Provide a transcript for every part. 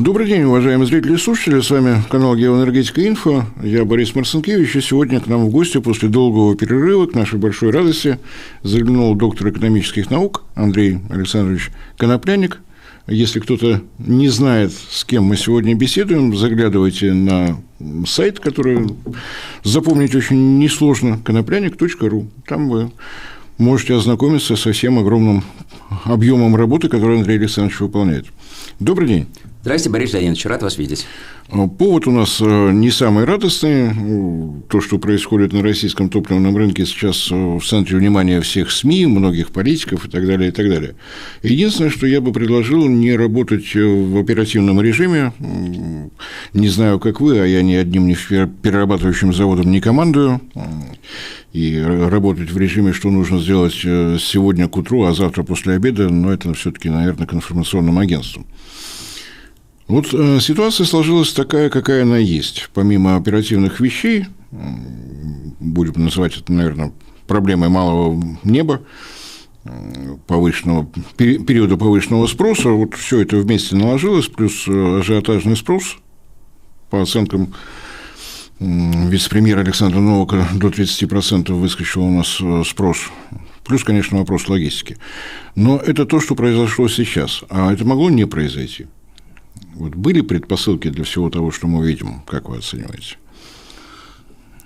Добрый день, уважаемые зрители и слушатели. С вами канал «Геоэнергетика Инфо». Я Борис Марцинкевич, и сегодня к нам в гости после долгого перерыва, к нашей большой радости, заглянул доктор экономических наук Андрей Александрович Конопляник. Если кто-то не знает, с кем мы сегодня беседуем, заглядывайте на сайт, который запомнить очень несложно, конопляник.ру. Там вы можете ознакомиться со всем огромным объемом работы, который Андрей Александрович выполняет. Добрый день. Здравствуйте, Борис Леонидович, рад вас видеть. Повод у нас не самый радостный. То, что происходит на российском топливном рынке, сейчас в центре внимания всех СМИ, многих политиков и так далее, и так далее. Единственное, что я бы предложил не работать в оперативном режиме. Не знаю, как вы, а я ни одним не перерабатывающим заводом не командую. И работать в режиме, что нужно сделать сегодня к утру, а завтра после обеда, но это все-таки, наверное, к информационным агентствам. Вот ситуация сложилась такая, какая она есть. Помимо оперативных вещей, будем называть это, наверное, проблемой малого неба, периода повышенного спроса, вот все это вместе наложилось, плюс ажиотажный спрос, по оценкам вице-премьера Александра Новака, до 30% выскочил у нас спрос. Плюс, конечно, вопрос логистики. Но это то, что произошло сейчас. А это могло не произойти. Вот были предпосылки для всего того, что мы видим? Как вы оцениваете?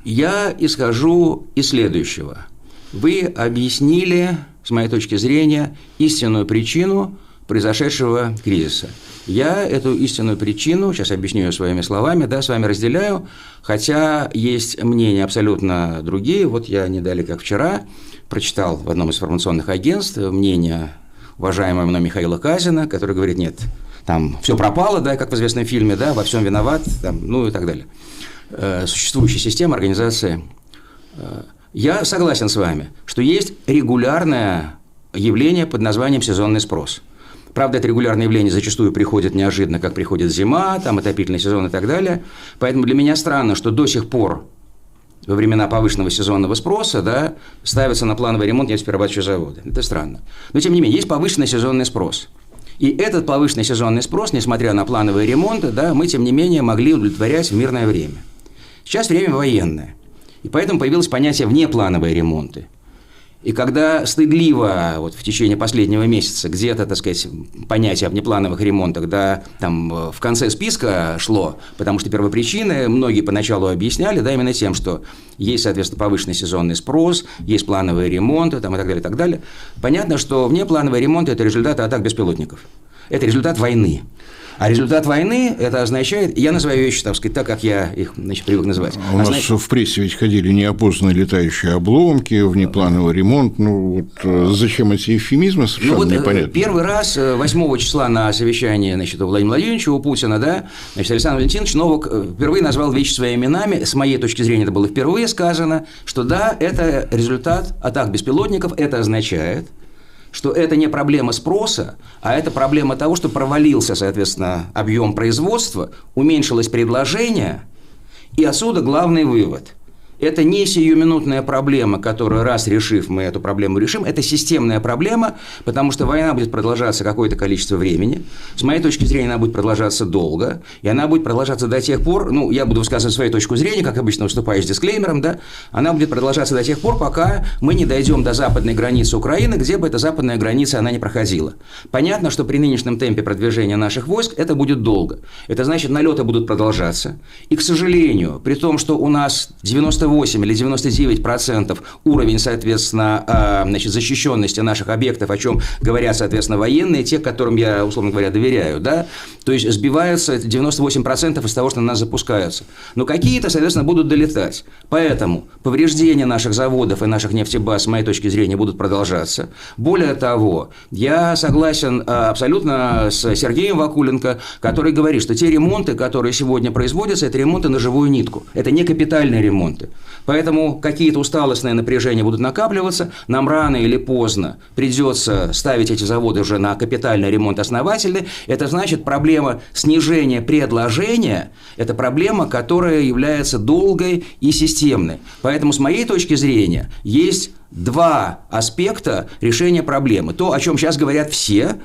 Я исхожу из следующего. Вы объяснили, с моей точки зрения, истинную причину произошедшего кризиса. Я эту истинную причину, сейчас объясню ее своими словами, с вами разделяю, хотя есть мнения абсолютно другие. Вот я не далее, как вчера, прочитал в одном из информационных агентств мнение уважаемого мной Михаила Казина, который говорит: нет, там все пропало, как в известном фильме, во всем виноват, и так далее. Существующая система организации. Я согласен с вами, что есть регулярное явление под названием сезонный спрос. Правда, это регулярное явление зачастую приходит неожиданно, как приходит зима, отопительный сезон и так далее. Поэтому для меня странно, что до сих пор во времена повышенного сезонного спроса ставятся на плановый ремонт нефтеперерабатывающие заводы. Это странно. Но, тем не менее, есть повышенный сезонный спрос. И этот повышенный сезонный спрос, несмотря на плановые ремонты, мы, тем не менее, могли удовлетворять в мирное время. Сейчас время военное. И поэтому появилось понятие «внеплановые ремонты». И когда стыдливо в течение последнего месяца где-то, понятие о внеплановых ремонтах, в конце списка шло, потому что первопричины многие поначалу объясняли, именно тем, что есть, соответственно, повышенный сезонный спрос, есть плановые ремонты, и так далее. Понятно, что внеплановые ремонты – это результат атак беспилотников, это результат войны. А результат войны, это означает, я называю вещи, так как я их привык называть. У нас в прессе ведь ходили неопознанные летающие обломки, внеплановый ремонт. Зачем эти эвфемизмы, совершенно непонятно. Первый раз 8 числа на совещании у Владимира Владимировича, у Путина, Александр Валентинович Новак впервые назвал вещи своими именами. С моей точки зрения, это было впервые сказано, что это результат атак беспилотников. Это означает, что это не проблема спроса, а это проблема того, что провалился, соответственно, объем производства, уменьшилось предложение, и отсюда главный вывод. Это не сиюминутная проблема, которую, раз решив, мы эту проблему решим, это системная проблема, потому что война будет продолжаться какое-то количество времени. С моей точки зрения, она будет продолжаться долго, и она будет продолжаться до тех пор, я буду высказывать свою точку зрения, как обычно выступаю с дисклеймером, она будет продолжаться до тех пор, пока мы не дойдем до западной границы Украины, где бы эта западная граница она не проходила. Понятно, что при нынешнем темпе продвижения наших войск это будет долго. Это значит, налеты будут продолжаться. И, к сожалению, при том, что у нас 98 или 99% уровень, соответственно, защищенности наших объектов, о чем говорят, соответственно, военные, те, которым я, условно говоря, доверяю, то есть сбиваются 98% из того, что на нас запускаются. Но какие-то, соответственно, будут долетать. Поэтому повреждения наших заводов и наших нефтебаз, с моей точки зрения, будут продолжаться. Более того, я согласен абсолютно с Сергеем Вакуленко, который говорит, что те ремонты, которые сегодня производятся, это ремонты на живую нитку. Это не капитальные ремонты. Поэтому какие-то усталостные напряжения будут накапливаться, нам рано или поздно придется ставить эти заводы уже на капитальный ремонт основательный. Это значит, проблема снижения предложения – это проблема, которая является долгой и системной. Поэтому, с моей точки зрения, есть два аспекта решения проблемы. То, о чем сейчас говорят все.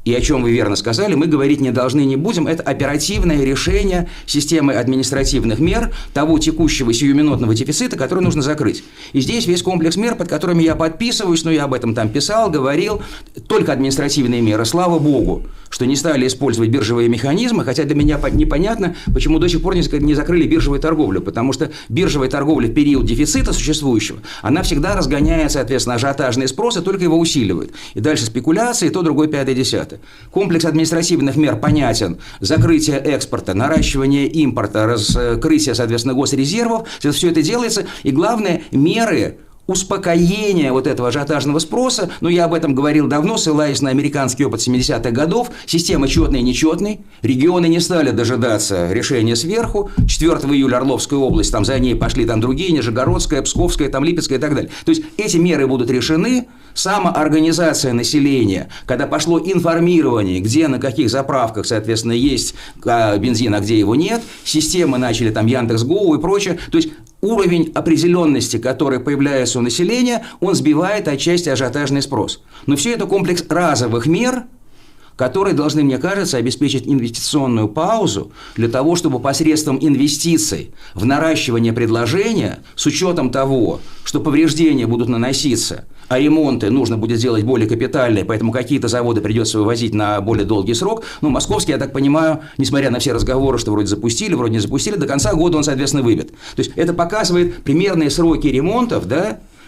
и о чем вы верно сказали, мы говорить не должны, не будем. Это оперативное решение системы административных мер того текущего сиюминутного дефицита, который нужно закрыть. И здесь весь комплекс мер, под которыми я подписываюсь, но я об этом там писал, говорил, только административные меры. Слава богу, что не стали использовать биржевые механизмы, хотя для меня непонятно, почему до сих пор не закрыли биржевую торговлю, потому что биржевая торговля в период дефицита существующего, она всегда разгоняет, соответственно, ажиотажный спрос и только его усиливает. И дальше спекуляции, то, другое, пятое, десятое. Комплекс административных мер понятен. Закрытие экспорта, наращивание импорта, раскрытие, соответственно, госрезервов. Все это делается. И главное, меры успокоения вот этого ажиотажного спроса, я об этом говорил давно, ссылаясь на американский опыт 70-х годов, система четной и нечетной, регионы не стали дожидаться решения сверху, 4 июля Орловская область, там за ней пошли там другие, Нижегородская, Псковская, там Липецкая и так далее. То есть эти меры будут решены, самоорганизация населения, когда пошло информирование, где на каких заправках, соответственно, есть бензин, а где его нет, системы начали там Яндекс.Гоу и прочее, то есть уровень определенности, который появляется у населения, он сбивает отчасти ажиотажный спрос. Но все это комплекс разовых мер, которые должны, мне кажется, обеспечить инвестиционную паузу для того, чтобы посредством инвестиций в наращивание предложения, с учетом того, что повреждения будут наноситься, а ремонты нужно будет сделать более капитальные, поэтому какие-то заводы придется вывозить на более долгий срок. Московский, я так понимаю, несмотря на все разговоры, что вроде запустили, вроде не запустили, до конца года он, соответственно, выбит. То есть это показывает примерные сроки ремонтов,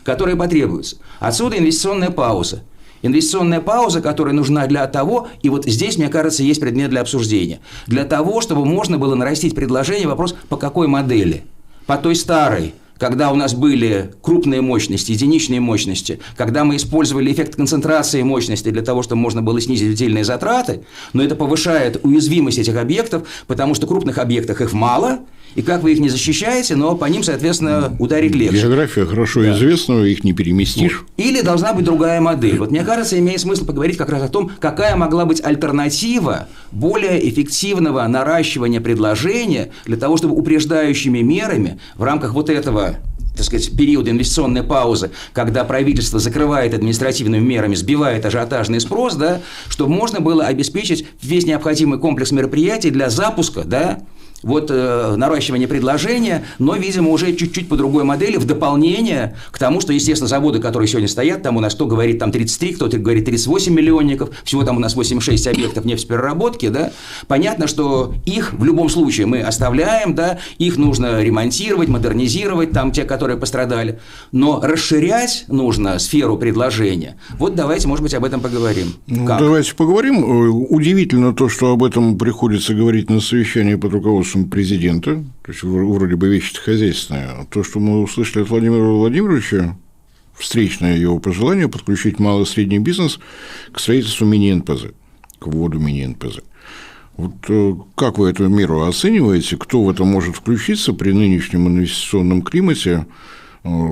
которые потребуются. Отсюда инвестиционная пауза. Инвестиционная пауза, которая нужна для того, и вот здесь, мне кажется, есть предмет для обсуждения, для того, чтобы можно было нарастить предложение, вопрос, по какой модели? По той старой, когда у нас были крупные мощности, единичные мощности, когда мы использовали эффект концентрации мощности для того, чтобы можно было снизить отдельные затраты, но это повышает уязвимость этих объектов, потому что крупных объектов их мало, и как вы их не защищаете, но по ним, соответственно, ударить легче. География хорошо известна, их не переместишь. Или должна быть другая модель. Мне кажется, имеет смысл поговорить как раз о том, какая могла быть альтернатива более эффективного наращивания предложения для того, чтобы упреждающими мерами в рамках вот этого, так сказать, периода инвестиционной паузы, когда правительство закрывает административными мерами, сбивает ажиотажный спрос, чтобы можно было обеспечить весь необходимый комплекс мероприятий для запуска, наращивание предложения, но, видимо, уже чуть-чуть по другой модели, в дополнение к тому, что, естественно, заводы, которые сегодня стоят, там у нас кто говорит там 33, кто-то говорит 38 миллионников, всего там у нас 86 объектов нефтепереработки, понятно, что их в любом случае мы оставляем, их нужно ремонтировать, модернизировать, там те, которые пострадали, но расширять нужно сферу предложения. Давайте, может быть, об этом поговорим. Давайте поговорим. Удивительно то, что об этом приходится говорить на совещании под руководством президента, то есть вроде бы вещи хозяйственные. То, что мы услышали от Владимира Владимировича, встречное его пожелание подключить малый и средний бизнес к строительству мини-НПЗ, к вводу мини-НПЗ. Как вы эту меру оцениваете? Кто в это может включиться при нынешнем инвестиционном климате?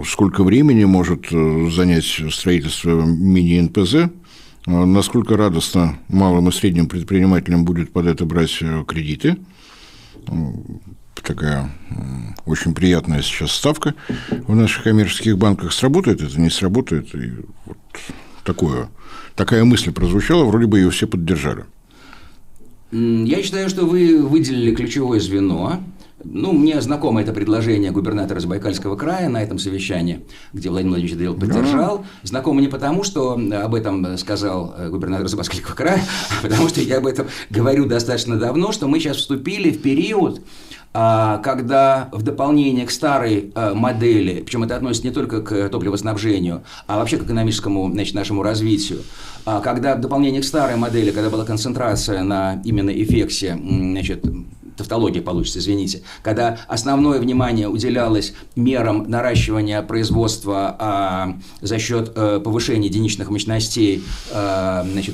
Сколько времени может занять строительство мини-НПЗ? Насколько радостно малым и средним предпринимателям будет под это брать кредиты? Такая очень приятная сейчас ставка в наших коммерческих банках. Сработает это, не сработает? И такая мысль прозвучала, вроде бы ее все поддержали. Я считаю, что вы выделили ключевое звено. Мне знакомо это предложение губернатора Забайкальского края на этом совещании, где Владимир Владимирович поддержал. Знакомо не потому, что об этом сказал губернатор Забайкальского края, а потому что я об этом говорю достаточно давно, что мы сейчас вступили в период, когда в дополнение к старой модели, причем это относится не только к топливоснабжению, а вообще к экономическому, нашему развитию, когда в дополнение к старой модели, когда была концентрация на именно эффекте, тавтология получится, извините, когда основное внимание уделялось мерам наращивания производства за счет повышения единичных мощностей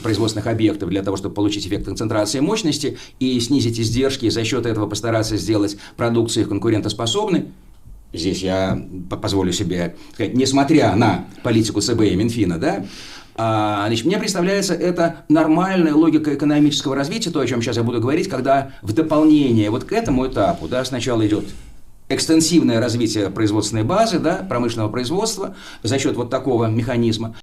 производственных объектов для того, чтобы получить эффект концентрации мощности и снизить издержки, и за счет этого постараться сделать продукцию конкурентоспособной. Здесь я позволю себе сказать, несмотря на политику ЦБ и Минфина, мне представляется, это нормальная логика экономического развития, то, о чем сейчас я буду говорить, когда в дополнение к этому этапу, сначала идет экстенсивное развитие производственной базы, промышленного производства за счет такого механизма.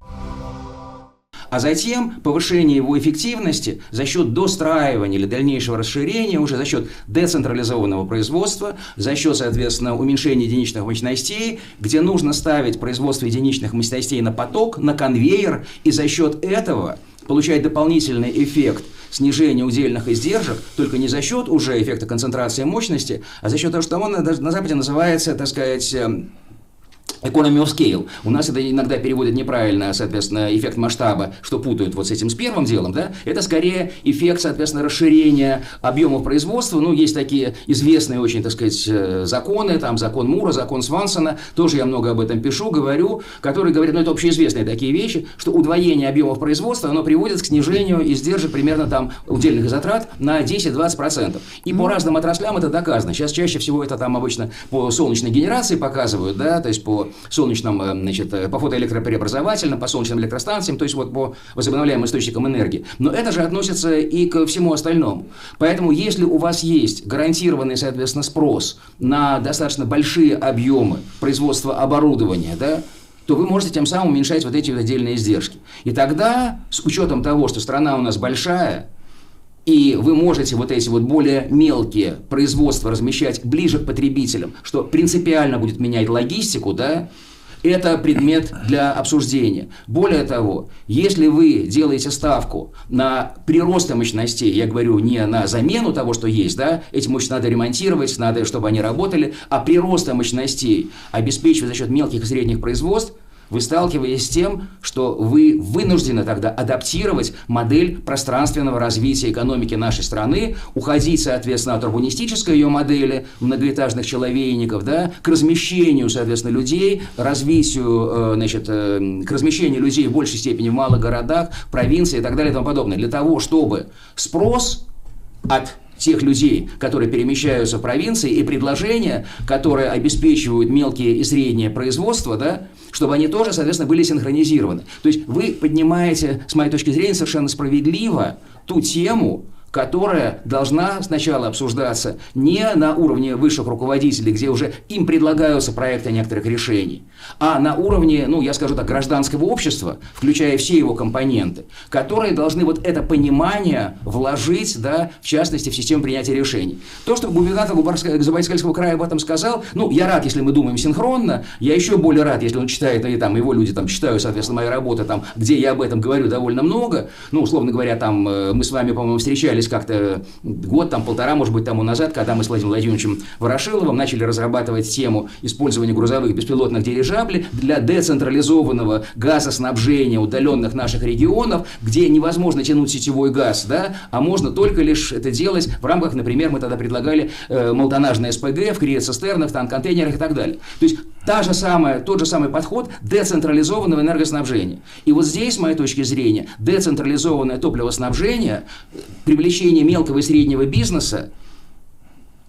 а затем повышение его эффективности за счет достраивания или дальнейшего расширения уже за счет децентрализованного производства, за счет, соответственно, уменьшения единичных мощностей, где нужно ставить производство единичных мощностей на поток, на конвейер, и за счет этого получать дополнительный эффект снижения удельных издержек, только не за счет уже эффекта концентрации мощности, а за счет того, что он на Западе называется, так сказать, economy of scale. У нас это иногда переводят неправильно, соответственно, эффект масштаба, что путают вот с этим, с первым делом, да? Это скорее эффект, соответственно, расширения объемов производства. Ну, есть такие известные очень, так сказать, законы, там, закон Мура, закон Свансона, тоже я много об этом пишу, говорю, которые говорят, ну, это общеизвестные такие вещи, что удвоение объемов производства, оно приводит к снижению издержек примерно там удельных затрат на 10-20%. И по разным отраслям это доказано. Сейчас чаще всего это там обычно по солнечной генерации показывают, да, то есть по солнечным, значит, по фотоэлектропреобразовательным, по солнечным электростанциям, то есть вот по возобновляемым источникам энергии. Но это же относится и ко всему остальному. Поэтому, если у вас есть гарантированный, соответственно, спрос на достаточно большие объемы производства оборудования, да, то вы можете тем самым уменьшать вот эти отдельные издержки. И тогда, с учетом того, что страна у нас большая, и вы можете вот эти вот более мелкие производства размещать ближе к потребителям, что принципиально будет менять логистику, да, это предмет для обсуждения. Более того, если вы делаете ставку на прирост мощностей, я говорю не на замену того, что есть, да, эти мощности надо ремонтировать, надо, чтобы они работали, а прирост мощностей обеспечивать за счет мелких и средних производств, вы сталкиваетесь с тем, что вы вынуждены тогда адаптировать модель пространственного развития экономики нашей страны, уходить, соответственно, от урбанистической ее модели многоэтажных человейников, да, к размещению, соответственно, людей, развитию, значит, к размещению людей в большей степени в малых городах, провинции и так далее и тому подобное, для того, чтобы спрос от тех людей, которые перемещаются в провинции, и предложения, которые обеспечивают мелкие и средние производства, да, чтобы они тоже, соответственно, были синхронизированы. То есть вы поднимаете, с моей точки зрения, совершенно справедливо ту тему, которая должна сначала обсуждаться не на уровне высших руководителей, где уже им предлагаются проекты некоторых решений, а на уровне, ну, я скажу так, гражданского общества, включая все его компоненты, которые должны вот это понимание вложить, да, в частности, в систему принятия решений. То, что губернатор Забайкальского края об этом сказал, ну, я рад, если мы думаем синхронно, я еще более рад, если он читает, и там его люди там читают, соответственно, мои работы, там, где я об этом говорю довольно много, ну, условно говоря, там, мы с вами, по-моему, встречались как-то год, там, полтора, может быть, тому назад, когда мы с Владимиром Владимировичем Ворошиловым начали разрабатывать тему использования грузовых беспилотных дирижаблей для децентрализованного газоснабжения удаленных наших регионов, где невозможно тянуть сетевой газ, да, а можно только лишь это делать в рамках, например, мы тогда предлагали малотоннажное СПГ в криоцистернах, танк-контейнерах и так далее. То есть тот же самый подход децентрализованного энергоснабжения. И вот здесь, с моей точки зрения, децентрализованное топливоснабжение, привлечение мелкого и среднего бизнеса,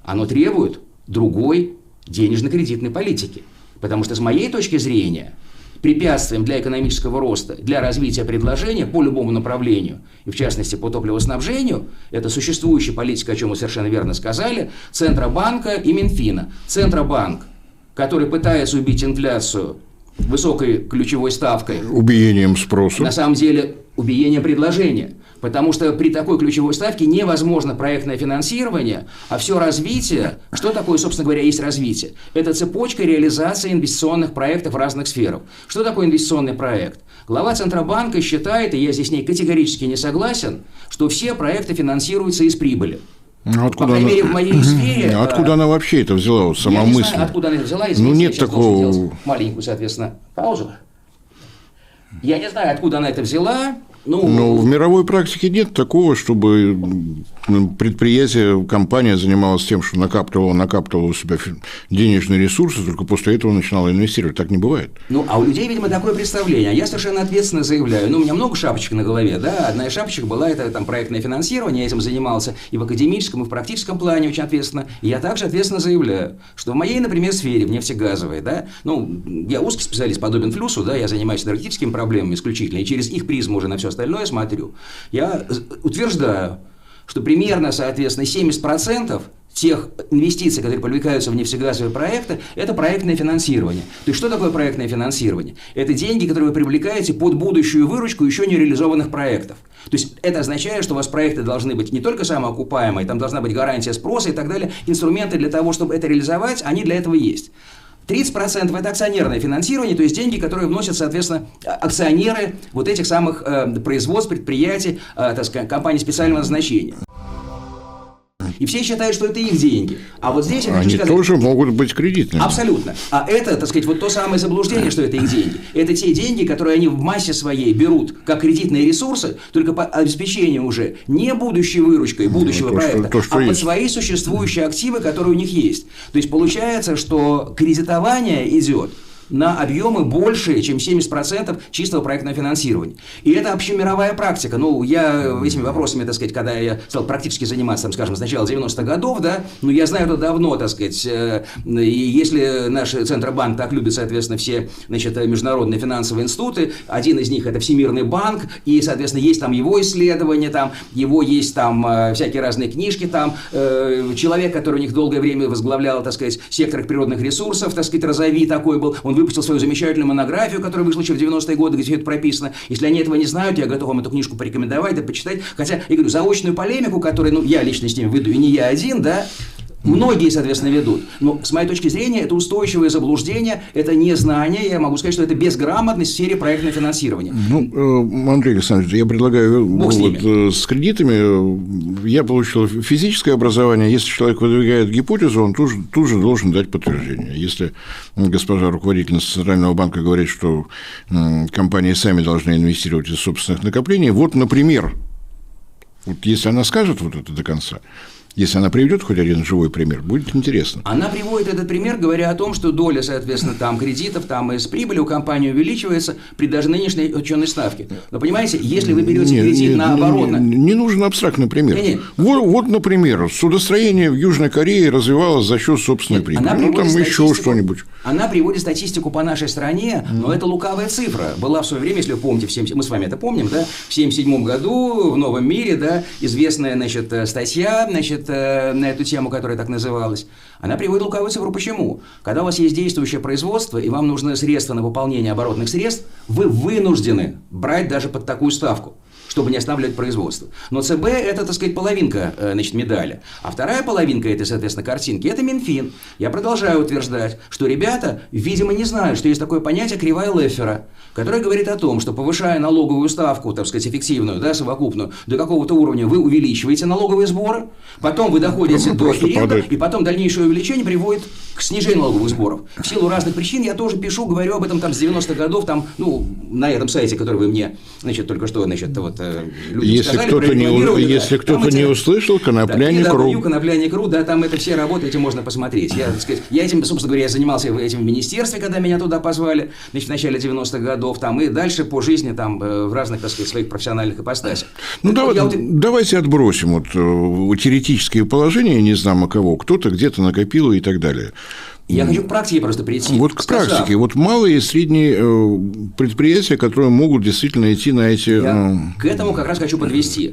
оно требует другой денежно-кредитной политики. Потому что, с моей точки зрения, препятствием для экономического роста, для развития предложения по любому направлению, и в частности по топливоснабжению, это существующая политика, о чем вы совершенно верно сказали, Центробанка и Минфина. Центробанк, который пытается убить инфляцию высокой ключевой ставкой. Убиением спроса. На самом деле, убиением предложения. Потому что при такой ключевой ставке невозможно проектное финансирование, а все развитие, что такое, собственно говоря, есть развитие? Это цепочка реализации инвестиционных проектов в разных сферах. Что такое инвестиционный проект? Глава Центробанка считает, и я здесь с ней категорически не согласен, что все проекты финансируются из прибыли. Ну, по крайней мере, в моей сфере... Откуда она вообще это взяла, сама мысль? Я не знаю, откуда она это взяла. Извините, ну, нет я такого... сделать маленькую, соответственно, паузу. Я не знаю, откуда она это взяла. Но в мировой практике нет такого, чтобы предприятие, компания занималась тем, что накапливала у себя денежные ресурсы, только после этого начинала инвестировать. Так не бывает. Ну, а у людей, видимо, такое представление. А я совершенно ответственно заявляю. Ну, у меня много шапочек на голове, да. Одна из шапочек была это там проектное финансирование. Я этим занимался и в академическом, и в практическом плане очень ответственно. И я также ответственно заявляю, что в моей, например, сфере, в нефтегазовой, да, ну, я узкий специалист, подобен Флюсу, да, я занимаюсь энергетическими проблемами исключительно, и через их призму уже на все остальное смотрю. Я утверждаю, что примерно, соответственно, 70% тех инвестиций, которые привлекаются в нефтегазовые проекты, это проектное финансирование. То есть, что такое проектное финансирование? Это деньги, которые вы привлекаете под будущую выручку еще не реализованных проектов. То есть, это означает, что у вас проекты должны быть не только самоокупаемые, там должна быть гарантия спроса и так далее. Инструменты для того, чтобы это реализовать, они для этого есть. 30% это акционерное финансирование, то есть деньги, которые вносят, соответственно, акционеры вот этих самых производств, предприятий, так сказать, компаний специального назначения. И все считают, что это их деньги. А вот здесь я хочу сказать... Они тоже могут быть кредитными. Абсолютно. А это, так сказать, вот то самое заблуждение, что это их деньги. Это те деньги, которые они в массе своей берут как кредитные ресурсы, только по обеспечению уже не будущей выручкой будущего проекта, а под свои существующие активы, которые у них есть. То есть получается, что кредитование идет на объемы больше, чем 70% чистого проектного финансирования. И это общемировая практика. Ну, я этими вопросами, так сказать, когда я стал практически заниматься, там, скажем, с начала 90-х годов, да, ну, я знаю это давно, так сказать, и если наш Центробанк так любит, соответственно, все, значит, международные финансовые институты, один из них это Всемирный банк, и, соответственно, есть там его исследования, там, его есть там всякие разные книжки, там, человек, который у них долгое время возглавлял, так сказать, сектор природных ресурсов, так сказать, Розови такой был, он выпустил свою замечательную монографию, которая вышла еще в 90-е годы, где все это прописано. Если они этого не знают, я готов вам эту книжку порекомендовать, да почитать. Хотя, я говорю, заочную полемику, которую, ну, я лично с ним веду, и не я один, да, многие, соответственно, ведут. Но, с моей точки зрения, это устойчивое заблуждение, это незнание, я могу сказать, что это безграмотность в сфере проектного финансирования. Ну, Андрей Александрович, я предлагаю, вот, с кредитами, я получил физическое образование, если человек выдвигает гипотезу, он тут же должен дать подтверждение. Если госпожа руководительница Центрального банка говорит, что компании сами должны инвестировать из собственных накоплений, вот, например, вот если она скажет вот это до конца, если она приведет хоть один живой пример, будет интересно. Она приводит этот пример, говоря о том, что доля, соответственно, там кредитов, там из прибыли у компании увеличивается при даже нынешней учетной ставке. Но понимаете, если вы берете кредит на оборотно... Не нужен абстрактный пример. Вот, например, судостроение в Южной Корее развивалось за счет собственной прибыли. Ну, там еще что-нибудь. Она приводит статистику по нашей стране, но это лукавая цифра. Была в свое время, если вы помните, мы с вами это помним, да, в 1977 году в «Новом мире», да, известная, значит, статья, значит, на эту тему, которая так называлась, она приводит лукавую цифру. Почему? Когда у вас есть действующее производство, и вам нужны средства на пополнение оборотных средств, вы вынуждены брать даже под такую ставку, чтобы не останавливать производство. Но ЦБ – это, так сказать, половинка, значит, медали. А вторая половинка этой, соответственно, картинки – это Минфин. Я продолжаю утверждать, что ребята, видимо, не знают, что есть такое понятие кривая Леффера, которая говорит о том, что, повышая налоговую ставку, так сказать, эффективную, да, совокупную, до какого-то уровня, вы увеличиваете налоговые сборы, потом вы доходите до периода, и потом дальнейшее увеличение приводит к снижению налоговых сборов. В силу разных причин я тоже пишу, говорю об этом там с 90-х годов, там, ну, на этом сайте, который вы мне, значит, только что, значит, вот, если кто-то не услышал, Конопляник.ру. Конопляник.ру, да, там это все работы, этим можно посмотреть. Я, так сказать, этим, собственно говоря, я занимался этим в министерстве, когда меня туда позвали, значит, в начале 90-х годов, там, и дальше по жизни, там, в разных, так сказать, своих профессиональных ипостасях. Ну, давайте отбросим вот теоретические положения, не знаю кого, кто-то где-то накопил и так далее. Я хочу к практике просто перейти. Вот к практике. Вот малые и средние предприятия, которые могут действительно идти на эти... Я к этому как раз хочу подвести.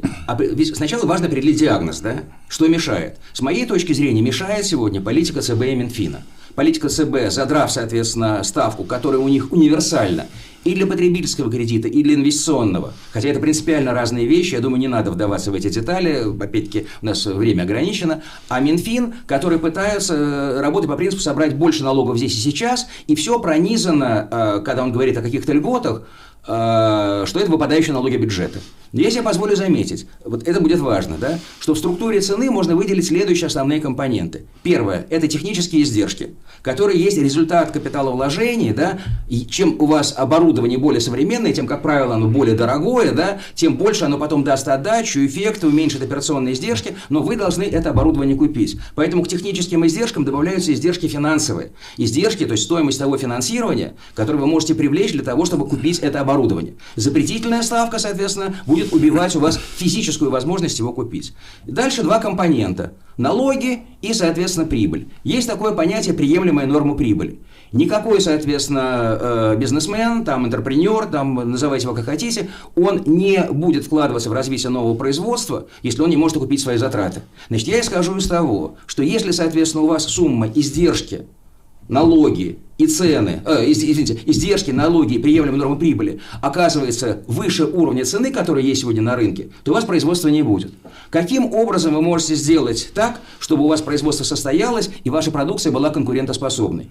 Сначала важно определить диагноз, да? Что мешает. С моей точки зрения, мешает сегодня политика ЦБ и Минфина. Политика ЦБ, задрав, соответственно, ставку, которая у них универсальна, и для потребительского кредита, и для инвестиционного. Хотя это принципиально разные вещи, я думаю, не надо вдаваться в эти детали, опять-таки у нас время ограничено. А Минфин, который пытается работать по принципу собрать больше налогов здесь и сейчас, и все пронизано, когда он говорит о каких-то льготах, что это выпадающие налоги бюджета. Но если я позволю заметить, вот это будет важно, да, что в структуре цены можно выделить следующие основные компоненты. Первое – это технические издержки, которые есть результат капиталовложений, да, и чем у вас оборудование более современное, тем, как правило, оно более дорогое, да, тем больше оно потом даст отдачу, эффекты, уменьшит операционные издержки, но вы должны это оборудование купить. Поэтому к техническим издержкам добавляются издержки финансовые. Издержки, то есть стоимость того финансирования, которое вы можете привлечь для того, чтобы купить это оборудование. Запретительная ставка, соответственно, будет убивать у вас физическую возможность его купить. Дальше два компонента – налоги и, соответственно, прибыль. Есть такое понятие приемлемая норма прибыли. Никакой, соответственно, бизнесмен, там, интерпренер, там, называйте его как хотите, он не будет вкладываться в развитие нового производства, если он не может окупить свои затраты. Значит, я исхожу из того, что если, соответственно, у вас сумма издержки, налоги и цены, издержки, налоги и приемлемые нормы прибыли оказывается выше уровня цены, который есть сегодня на рынке, то у вас производства не будет. Каким образом вы можете сделать так, чтобы у вас производство состоялось и ваша продукция была конкурентоспособной?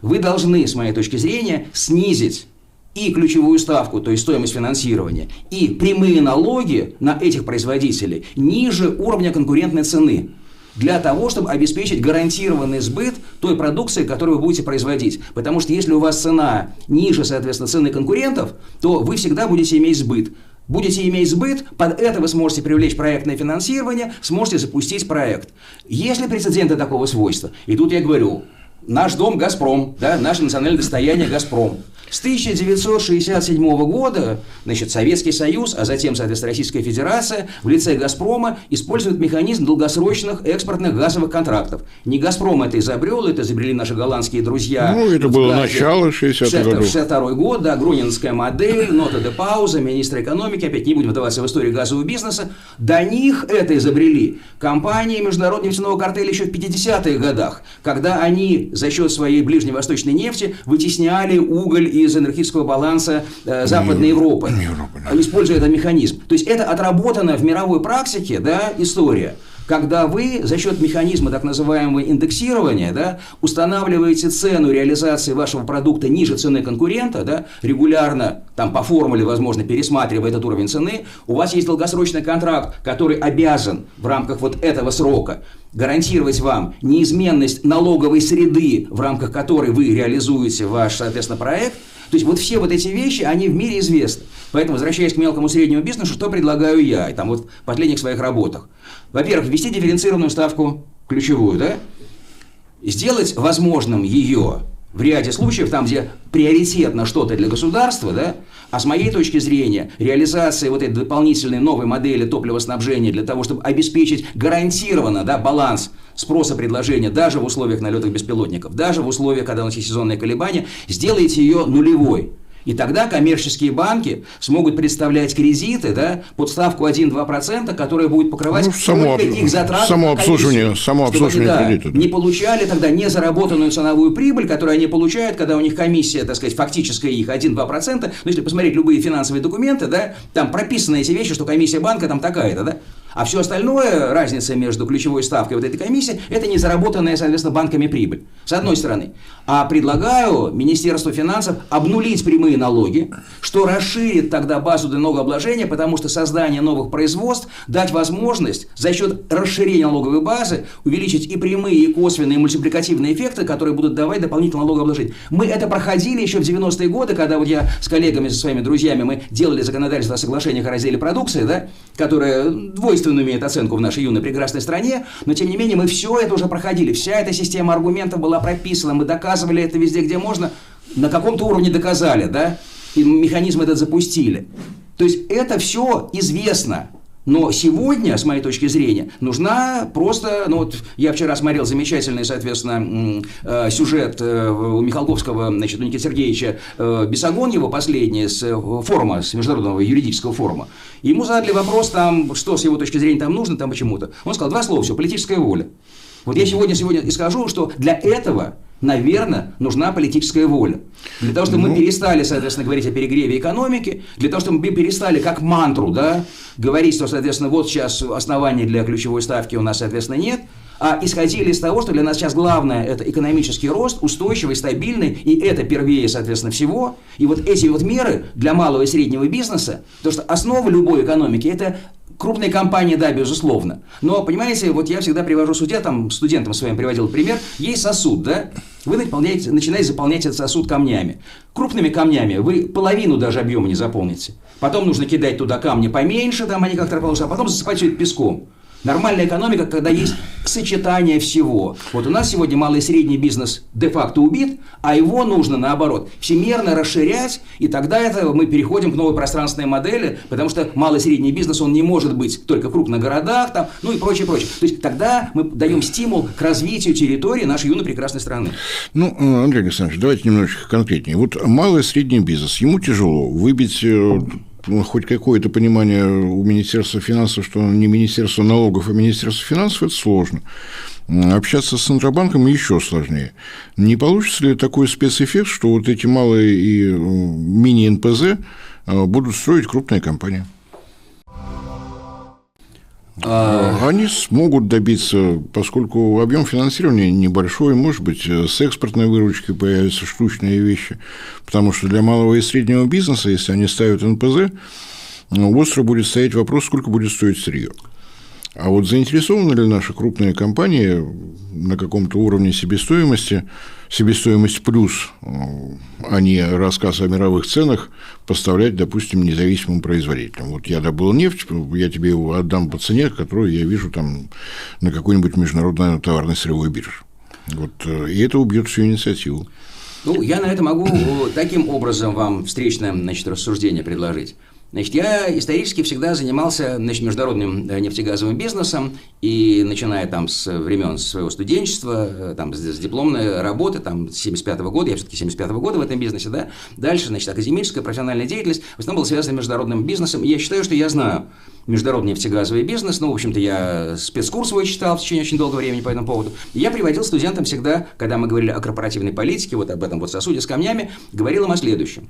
Вы должны, с моей точки зрения, снизить и ключевую ставку, то есть стоимость финансирования, и прямые налоги на этих производителей ниже уровня конкурентной цены, для того, чтобы обеспечить гарантированный сбыт той продукции, которую вы будете производить. Потому что если у вас цена ниже, соответственно, цены конкурентов, то вы всегда будете иметь сбыт. Будете иметь сбыт, под это вы сможете привлечь проектное финансирование, сможете запустить проект. Есть ли прецеденты такого свойства? И тут я говорю, наш дом «Газпром», да, наше национальное достояние «Газпром». С 1967 года, значит, Советский Союз, а затем, соответственно, Российская Федерация в лице «Газпрома» использует механизм долгосрочных экспортных газовых контрактов. Не «Газпром» это изобрел, это изобрели наши голландские друзья. Ну, это было начало 60-х годов. 62 год, да, Гронинская модель, нота де пауза, министр экономики, опять не будем вдаваться в историю газового бизнеса. До них это изобрели компании Международного нефтяного картеля еще в 50-х годах, когда они за счет своей ближневосточной нефти вытесняли уголь из энергетического баланса Западной Европы, используя этот механизм. То есть это отработанная в мировой практике, да, история, когда вы за счет механизма так называемого индексирования, да, устанавливаете цену реализации вашего продукта ниже цены конкурента, да, регулярно, там, по формуле, возможно, пересматривая этот уровень цены, у вас есть долгосрочный контракт, который обязан в рамках вот этого срока гарантировать вам неизменность налоговой среды, в рамках которой вы реализуете ваш, соответственно, проект. То есть вот все вот эти вещи, они в мире известны. Поэтому, возвращаясь к мелкому и среднему бизнесу, что предлагаю я, и там вот в последних своих работах. Во-первых, ввести дифференцированную ставку ключевую, да? Сделать возможным ее в ряде случаев, там, где приоритетно что-то для государства, да, а с моей точки зрения, реализация вот этой дополнительной новой модели топливоснабжения для того, чтобы обеспечить гарантированно, да, баланс спроса предложения даже в условиях налетов беспилотников, даже в условиях, когда у нас есть сезонные колебания, сделайте ее нулевой. И тогда коммерческие банки смогут представлять кредиты, да, под ставку 1-2%, которые будут покрывать только их затраты. Самообслуживание кредита. Не получали тогда незаработанную ценовую прибыль, которую они получают, когда у них комиссия, так сказать, фактическая их 1-2%. Но если посмотреть любые финансовые документы, да, там прописаны эти вещи, что комиссия банка там такая-то, да. А все остальное, разница между ключевой ставкой и вот этой комиссией, это не заработанная, соответственно, банками прибыль. С одной стороны. А предлагаю Министерству финансов обнулить прямые налоги, что расширит тогда базу для налогообложения, потому что создание новых производств дать возможность за счет расширения налоговой базы увеличить и прямые, и косвенные, и мультипликативные эффекты, которые будут давать дополнительное налогообложение. Мы это проходили еще в 90-е годы, когда вот я с коллегами, со своими друзьями, мы делали законодательство о соглашениях о разделе продукции, да, которое двойственно имеет оценку в нашей юной прекрасной стране, но тем не менее мы все это уже проходили, вся эта система аргументов была прописана, мы доказывали это везде, где можно, на каком-то уровне доказали, да, и механизм этот запустили. То есть это все известно. Но сегодня, с моей точки зрения, нужна просто... Ну вот я вчера смотрел замечательный, соответственно, сюжет у Михалковского, значит, у Никиты Сергеевича «Бесогон», его последний, с форума, с международного юридического форума. Ему задали вопрос, там, что с его точки зрения там нужно, там почему-то. Он сказал 2 слова, все, политическая воля. Вот я сегодня и скажу, что для этого, наверное, нужна политическая воля. Для того, чтобы мы перестали, соответственно, говорить о перегреве экономики, для того, чтобы мы перестали как мантру, да, говорить, что, соответственно, вот сейчас оснований для ключевой ставки у нас, соответственно, нет, а исходили из того, что для нас сейчас главное – это экономический рост, устойчивый, стабильный, и это первее, соответственно, всего. И вот эти вот меры для малого и среднего бизнеса, потому что основа любой экономики – это крупные компании, да, безусловно. Но, понимаете, вот я всегда привожу студентам своим приводил пример. Есть сосуд, да? Вы начинаете заполнять этот сосуд камнями. Крупными камнями вы половину даже объема не заполните. Потом нужно кидать туда камни поменьше, там они как-то положат, а потом засыпать все это песком. Нормальная экономика, когда есть сочетание всего. Вот у нас сегодня малый и средний бизнес де-факто убит, а его нужно, наоборот, всемерно расширять, и тогда мы переходим к новой пространственной модели, потому что малый и средний бизнес, он не может быть только в крупных городах, там, ну и прочее, прочее. То есть тогда мы даем стимул к развитию территории нашей юной прекрасной страны. Ну, Андрей Александрович, давайте немножечко конкретнее. Вот малый и средний бизнес, ему тяжело выбить хоть какое-то понимание у Министерства финансов, что не Министерство налогов, а Министерство финансов, это сложно. Общаться с Центробанком еще сложнее. Не получится ли такой спецэффект, что вот эти малые и мини-НПЗ будут строить крупные компании? Они смогут добиться, поскольку объем финансирования небольшой, может быть, с экспортной выручкой появятся штучные вещи, потому что для малого и среднего бизнеса, если они ставят НПЗ, остро будет стоять вопрос, сколько будет стоить сырье. А вот заинтересованы ли наши крупные компании на каком-то уровне себестоимости, себестоимость плюс, а не рассказ о мировых ценах, поставлять, допустим, независимым производителям? Вот я добыл нефть, я тебе его отдам по цене, которую я вижу там на какой-нибудь международной товарной сырьевой бирже. Вот, и это убьет всю инициативу. Ну, я на это могу таким образом вам встречное, рассуждение предложить. Значит, я исторически всегда занимался, международным нефтегазовым бизнесом, и начиная там с времен своего студенчества, там, с дипломной работы, там, с 75-го года, я все-таки 75-го года в этом бизнесе, да, дальше, академическая, профессиональная деятельность, в основном была связана с международным бизнесом, и я считаю, что я знаю международный нефтегазовый бизнес, в общем-то, я спецкурс свой читал в течение очень долгого времени по этому поводу, и я приводил студентам всегда, когда мы говорили о корпоративной политике, вот об этом вот сосуде с камнями, говорил им о следующем,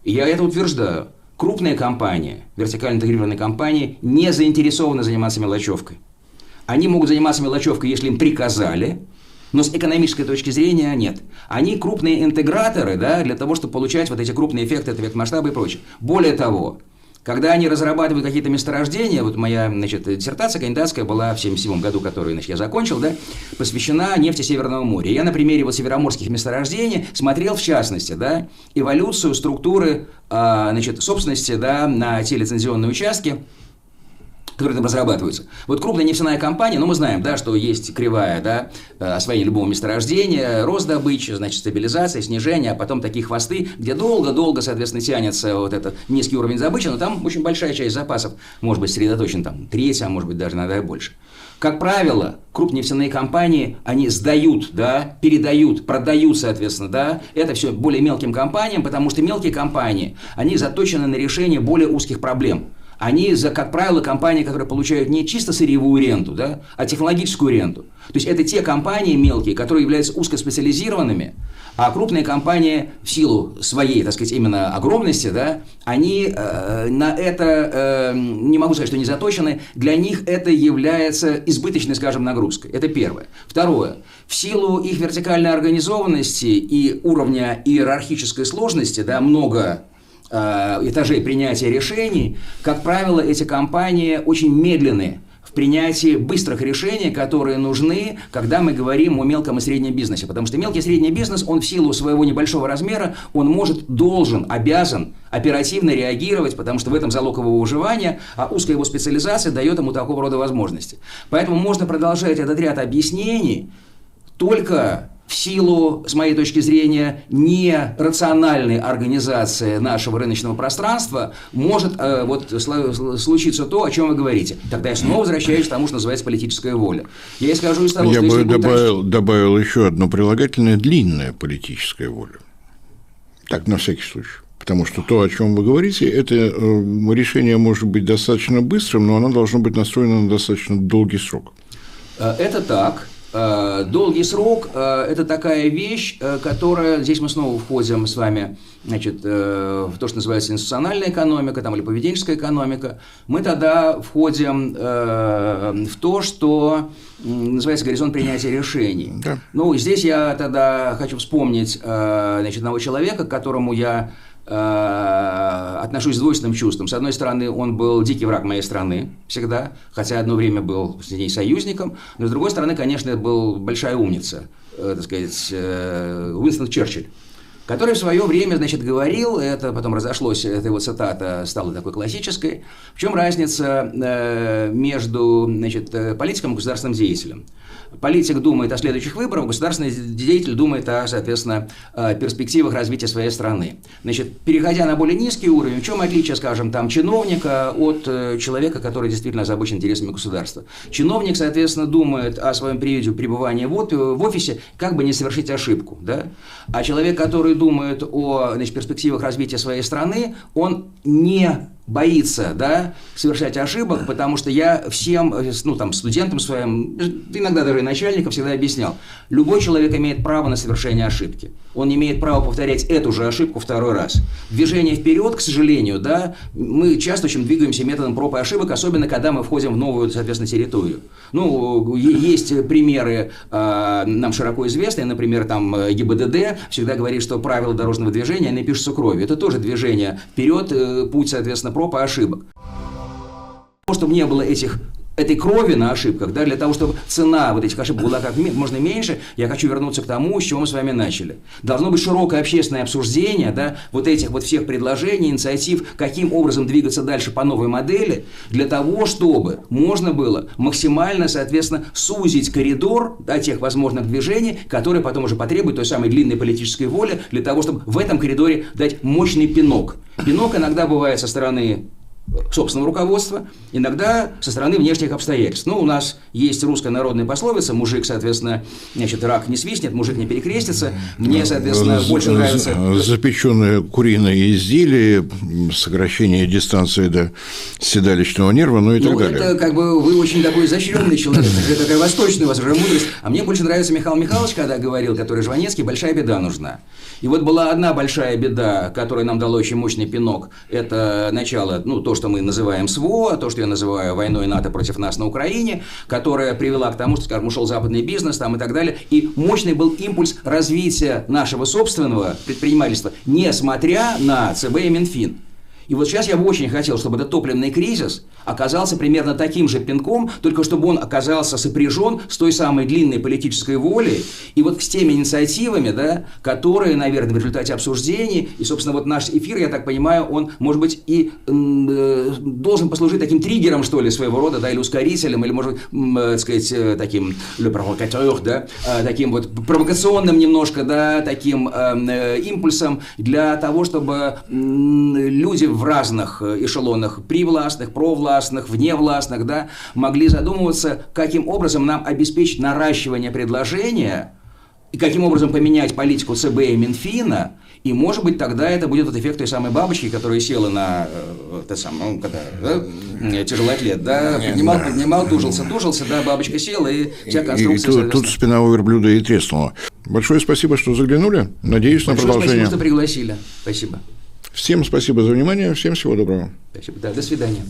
и я это утверждаю. Крупные компании, вертикально интегрированные компании не заинтересованы заниматься мелочевкой. Они могут заниматься мелочевкой, если им приказали, но с экономической точки зрения нет. Они крупные интеграторы, да, для того, чтобы получать вот эти крупные эффекты, эффект масштаба и прочее. Более того, когда они разрабатывают какие-то месторождения, вот моя, диссертация кандидатская была в 1977 году, которую, я закончил, да, посвящена нефти Северного моря. Я на примере вот североморских месторождений смотрел, в частности, да, эволюцию структуры, собственности, да, на те лицензионные участки, которые там разрабатываются. Вот крупная нефтяная компания, мы знаем, да, что есть кривая, да, освоения любого месторождения, рост добычи, стабилизация, снижение, а потом такие хвосты, где долго-долго, соответственно, тянется вот этот низкий уровень добычи, но там очень большая часть запасов может быть сосредоточена, там, треть, а может быть даже иногда и больше. Как правило, крупные нефтяные компании, они сдают, да, передают, продают, соответственно, да, это все более мелким компаниям, потому что мелкие компании, они заточены на решение более узких проблем. Они, как правило, компании, которые получают не чисто сырьевую ренту, да, а технологическую ренту. То есть это те компании мелкие, которые являются узкоспециализированными, а крупные компании в силу своей, так сказать, именно огромности, да, они на это, не могу сказать, что не заточены, для них это является избыточной, скажем, нагрузкой. Это первое. Второе. В силу их вертикальной организованности и уровня иерархической сложности, да, много этажей принятия решений, как правило, эти компании очень медленные в принятии быстрых решений, которые нужны, когда мы говорим о мелком и среднем бизнесе. Потому что мелкий и средний бизнес, он в силу своего небольшого размера, он может, должен, обязан оперативно реагировать, потому что в этом залог его выживания, а узкая его специализация дает ему такого рода возможности. Поэтому можно продолжать этот ряд объяснений только в силу, с моей точки зрения, нерациональной организации нашего рыночного пространства может случиться то, о чем вы говорите. Тогда я снова возвращаюсь к тому, что называется политическая воля. Я исхожу из того, что... Я бы добавил еще одно прилагательное: длинная политическая воля. Так, на всякий случай. Потому что то, о чем вы говорите, это решение может быть достаточно быстрым, но оно должно быть настроено на достаточно долгий срок. Это так. Долгий срок – это такая вещь, которая, здесь мы снова входим с вами, в то, что называется институциональная экономика там, или поведенческая экономика. Мы тогда входим в то, что называется горизонт принятия решений. Да. Ну, здесь я тогда хочу вспомнить одного человека, к которому я отношусь с двойственным чувством. С одной стороны, он был дикий враг моей страны всегда, хотя одно время был с ней союзником, но с другой стороны, конечно, это был большая умница, так сказать, Уинстон Черчилль, который в свое время, значит, говорил, это потом разошлось, эта его цитата стала такой классической, в чем разница между, значит, политиком и государственным деятелем. Политик думает о следующих выборах, государственный деятель думает о, соответственно, перспективах развития своей страны. Значит, переходя на более низкий уровень, в чем отличие, скажем, там, чиновника от человека, который действительно озабочен интересами государства? Чиновник, соответственно, думает о своем периоде пребывания в офисе, как бы не совершить ошибку, да? А человек, который думает о, значит, перспективах развития своей страны, он не боится, да, совершать ошибок, потому что я всем, ну, там, студентам своим, иногда даже и начальникам всегда объяснял, любой человек имеет право на совершение ошибки. Он не имеет права повторять эту же ошибку второй раз. Движение вперед, к сожалению, да, мы часто очень двигаемся методом проб и ошибок, особенно когда мы входим в новую, соответственно, территорию. Ну, есть примеры нам широко известные, например, там ГИБДД всегда говорит, что правила дорожного движения, они пишутся кровью. Это тоже движение вперед, путь, соответственно, проб и ошибок. Чтобы не было этой крови на ошибках, да, для того, чтобы цена вот этих ошибок была как можно меньше, я хочу вернуться к тому, с чего мы с вами начали. Должно быть широкое общественное обсуждение, да, вот этих вот всех предложений, инициатив, каким образом двигаться дальше по новой модели, для того, чтобы можно было максимально, соответственно, сузить коридор, да, тех возможных движений, которые потом уже потребуют той самой длинной политической воли, для того, чтобы в этом коридоре дать мощный пинок. Пинок иногда бывает со стороны собственного руководства, иногда со стороны внешних обстоятельств. Ну, у нас есть русская народная пословица: мужик, соответственно, значит, рак не свистнет, мужик не перекрестится. Мне, соответственно, больше нравится... Запеченное куриное изделие, сокращение дистанции до седалищного нерва, ну и так далее. Это как бы вы очень такой изощренный человек, это такая восточная у вас уже мудрость. А мне больше нравится Михаил Михайлович, когда говорил, который Жванецкий: большая беда нужна. И вот была одна большая беда, которая нам дала очень мощный пинок. Это начало, ну, то, что мы называем СВО, то, что я называю войной НАТО против нас на Украине, которая привела к тому, что, скажем, ушел западный бизнес там, и так далее. И мощный был импульс развития нашего собственного предпринимательства, несмотря на ЦБ и Минфин. И вот сейчас я бы очень хотел, чтобы этот топливный кризис оказался примерно таким же пинком, только чтобы он оказался сопряжен с той самой длинной политической волей и вот с теми инициативами, да, которые, наверное, в результате обсуждений, и, собственно, вот наш эфир, я так понимаю, он, может быть, и должен послужить таким триггером, что ли, своего рода, да, или ускорителем, или, может быть, так сказать, таким le provocateur, да, таким вот провокационным немножко, да, таким импульсом для того, чтобы люди в разных эшелонах, привластных, провластных, вневластных, да, могли задумываться, каким образом нам обеспечить наращивание предложения и каким образом поменять политику ЦБ и Минфина, и, может быть, тогда это будет вот эффект той самой бабочки, которая села на ну, когда, да, тяжелоатлет, да, поднимал, тужился, да, бабочка села, и вся конструкция... И тут спина у верблюда и треснула. Большое спасибо, что заглянули. Надеюсь на продолжение. Спасибо, что пригласили. Спасибо. Всем спасибо за внимание, всем всего доброго. Спасибо, да, до свидания.